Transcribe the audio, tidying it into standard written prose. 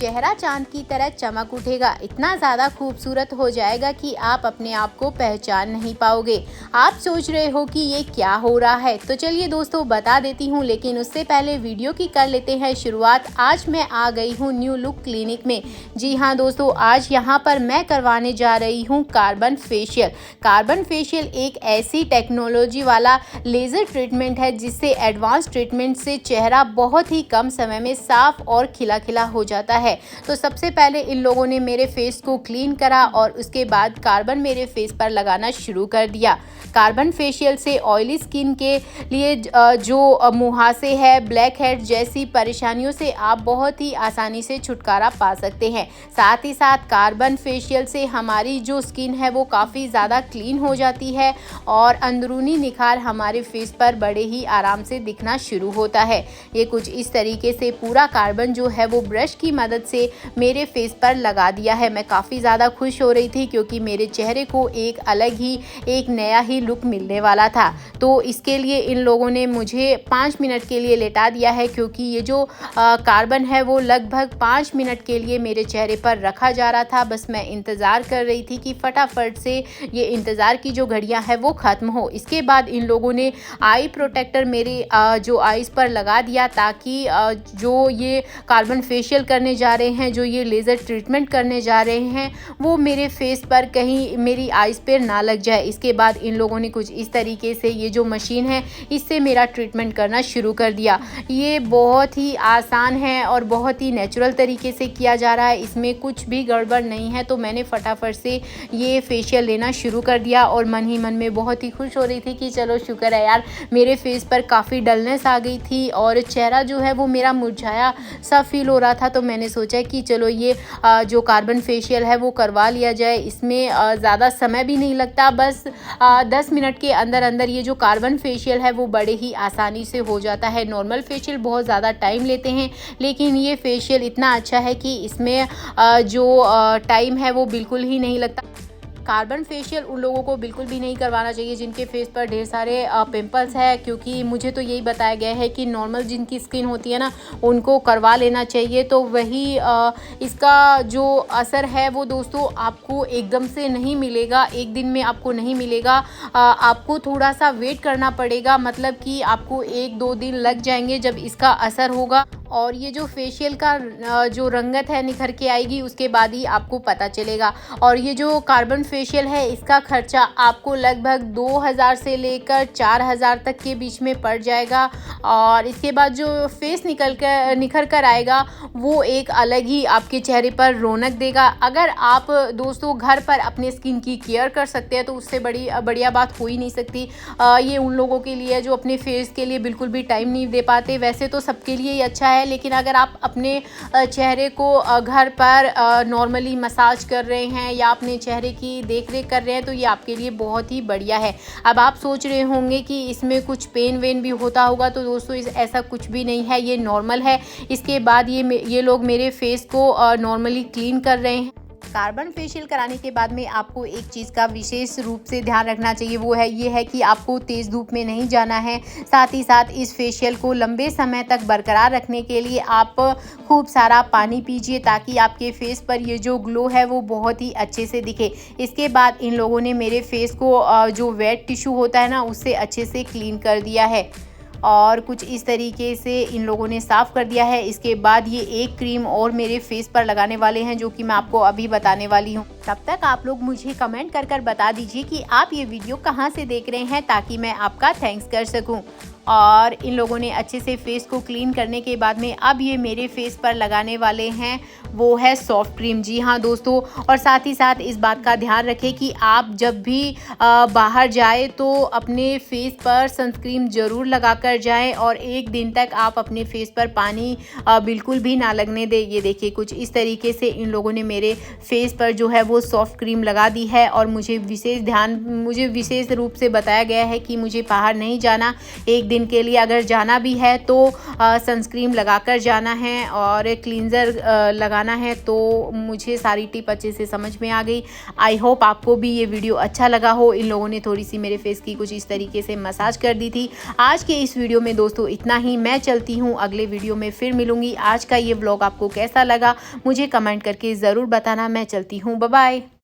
चेहरा चांद की तरह चमक उठेगा, इतना ज़्यादा खूबसूरत हो जाएगा कि आप अपने आप को पहचान नहीं पाओगे। आप सोच रहे हो कि ये क्या हो रहा है, तो चलिए दोस्तों बता देती हूँ, लेकिन उससे पहले वीडियो की कर लेते हैं शुरुआत। आज मैं आ गई हूँ न्यू लुक क्लिनिक में। जी हाँ दोस्तों, आज यहाँ पर मैं करवाने जा रही हूँ कार्बन फेशियल। कार्बन फेशियल एक ऐसी टेक्नोलॉजी वाला लेज़र ट्रीटमेंट है जिससे एडवांस ट्रीटमेंट से चेहरा बहुत ही कम समय में साफ और खिला खिला हो जाता है। तो सबसे पहले इन लोगों ने मेरे फेस को क्लीन करा और उसके बाद कार्बन मेरे फेस पर लगाना शुरू कर दिया। कार्बन फेशियल से ऑयली स्किन के लिए जो मुहासे है, ब्लैक हेड जैसी परेशानियों से आप बहुत ही आसानी से छुटकारा पा सकते हैं। साथ ही साथ कार्बन फेशियल से हमारी जो स्किन है वो काफ़ी ज़्यादा क्लीन हो जाती है और अंदरूनी निखार हमारे फेस पर बड़े ही आराम से दिखना शुरू होता है। ये कुछ इस तरीके से पूरा कार्बन जो है वो ब्रश की मदद से मेरे फेस पर लगा दिया है। मैं काफ़ी ज़्यादा खुश हो रही थी क्योंकि मेरे चेहरे को एक अलग ही, एक नया ही लुक मिलने वाला था। तो इसके लिए इन लोगों ने मुझे 5 मिनट के लिए लेटा दिया है, क्योंकि ये जो कार्बन है वो लगभग 5 मिनट के लिए मेरे चेहरे पर रखा जा रहा था। बस मैं इंतज़ार कर रही थी कि फटाफट से ये इंतज़ार की जो घड़ियां हैं वो ख़त्म हो। इसके बाद इन लोगों ने आई प्रोटेक्टर मेरे जो आईज़ पर लगा दिया, ताकि जो ये कार्बन फेशियल करने जा रहे हैं, जो ये लेज़र ट्रीटमेंट करने जा रहे हैं, वो मेरे फेस पर कहीं मेरी आईज़ पर ना लग जाए। इसके बाद इन लोगों ने कुछ इस तरीके से ये जो मशीन है इससे मेरा ट्रीटमेंट करना शुरू कर दिया। ये बहुत ही आसान है और बहुत ही नेचुरल तरीके से किया जा रहा है, इसमें कुछ भी गड़बड़ नहीं है। तो मैंने फटाफट से ये फेशियल लेना शुरू कर दिया और मन ही मन में बहुत ही खुश हो रही थी कि चलो शुक्र है यार, मेरे फेस पर काफ़ी डलनेस आ गई थी और चेहरा जो है वो मेरा मुरझाया सा फील हो रहा था। तो मैंने सोचा कि चलो ये जो कार्बन फेशियल है वो करवा लिया जाए। इसमें ज़्यादा समय भी नहीं लगता, बस 10 मिनट के अंदर अंदर ये जो कार्बन फेशियल है वो बड़े ही आसानी से हो जाता है। नॉर्मल फेशियल बहुत ज़्यादा टाइम लेते हैं, लेकिन ये फेशियल इतना अच्छा है कि इसमें जो टाइम है वो बिल्कुल ही नहीं लगता। कार्बन फेशियल उन लोगों को बिल्कुल भी नहीं करवाना चाहिए जिनके फेस पर ढेर सारे पिंपल्स है, क्योंकि मुझे तो यही बताया गया है कि नॉर्मल जिनकी स्किन होती है ना, उनको करवा लेना चाहिए। तो वही इसका जो असर है वो दोस्तों आपको एकदम से नहीं मिलेगा, एक दिन में आपको नहीं मिलेगा। आपको थोड़ा सा वेट करना पड़ेगा, मतलब कि आपको 1-2 दिन लग जाएंगे जब इसका असर होगा, और ये जो फेशियल का जो रंगत है निखर के आएगी, उसके बाद ही आपको पता चलेगा। और ये जो कार्बन फेशियल है इसका खर्चा आपको लगभग 2000 से लेकर 4000 तक के बीच में पड़ जाएगा। और इसके बाद जो फेस निखर कर आएगा वो एक अलग ही आपके चेहरे पर रौनक देगा। अगर आप दोस्तों घर पर अपने स्किन की केयर कर सकते हैं तो उससे बढ़िया बात हो ही नहीं सकती। ये उन लोगों के लिए जो अपने फेस के लिए बिल्कुल भी टाइम नहीं दे पाते। वैसे तो सबके लिए ही अच्छा है, लेकिन अगर आप अपने चेहरे को घर पर नॉर्मली मसाज कर रहे हैं या अपने चेहरे की देख रेख कर रहे हैं तो ये आपके लिए बहुत ही बढ़िया है। अब आप सोच रहे होंगे कि इसमें कुछ पेन वेन भी होता होगा, तो दोस्तों ऐसा कुछ भी नहीं है, ये नॉर्मल है। इसके बाद ये लोग मेरे फेस को नॉर्मली क्लीन कर रहे हैं। कार्बन फेशियल कराने के बाद में आपको एक चीज़ का विशेष रूप से ध्यान रखना चाहिए, वो है ये है कि आपको तेज़ धूप में नहीं जाना है। साथ ही साथ इस फेशियल को लंबे समय तक बरकरार रखने के लिए आप खूब सारा पानी पीजिए, ताकि आपके फेस पर ये जो ग्लो है वो बहुत ही अच्छे से दिखे। इसके बाद इन लोगों ने मेरे फेस को जो वेट टिश्यू होता है ना, उससे अच्छे से क्लीन कर दिया है और कुछ इस तरीके से इन लोगों ने साफ़ कर दिया है। इसके बाद ये एक क्रीम और मेरे फेस पर लगाने वाले हैं, जो कि मैं आपको अभी बताने वाली हूँ। तब तक आप लोग मुझे कमेंट कर बता दीजिए कि आप ये वीडियो कहाँ से देख रहे हैं, ताकि मैं आपका थैंक्स कर सकूँ। और इन लोगों ने अच्छे से फेस को क्लीन करने के बाद में अब ये मेरे फेस पर लगाने वाले हैं, वो है सॉफ्ट क्रीम। जी हाँ दोस्तों, और साथ ही साथ इस बात का ध्यान रखें कि आप जब भी बाहर जाए तो अपने फेस पर सनस्क्रीन ज़रूर लगा कर जाएँ, और 1 दिन तक आप अपने फेस पर पानी बिल्कुल भी ना लगने दें। ये देखिए कुछ इस तरीके से इन लोगों ने मेरे फेस पर जो है वो सॉफ्ट क्रीम लगा दी है। और मुझे विशेष रूप से बताया गया है कि मुझे बाहर नहीं जाना, 1 दिन के लिए अगर जाना भी है तो सनस्क्रीन लगाकर जाना है और क्लींजर लगाना है। तो मुझे सारी टिप अच्छे से समझ में आ गई। आई होप आपको भी ये वीडियो अच्छा लगा हो। इन लोगों ने थोड़ी सी मेरे फेस की कुछ इस तरीके से मसाज कर दी थी। आज के इस वीडियो में दोस्तों इतना ही। मैं चलती हूँ, अगले वीडियो में फिर मिलूंगी। आज का ये व्लॉग आपको कैसा लगा मुझे कमेंट करके ज़रूर बताना। मैं चलती हूँ, बाय बाय।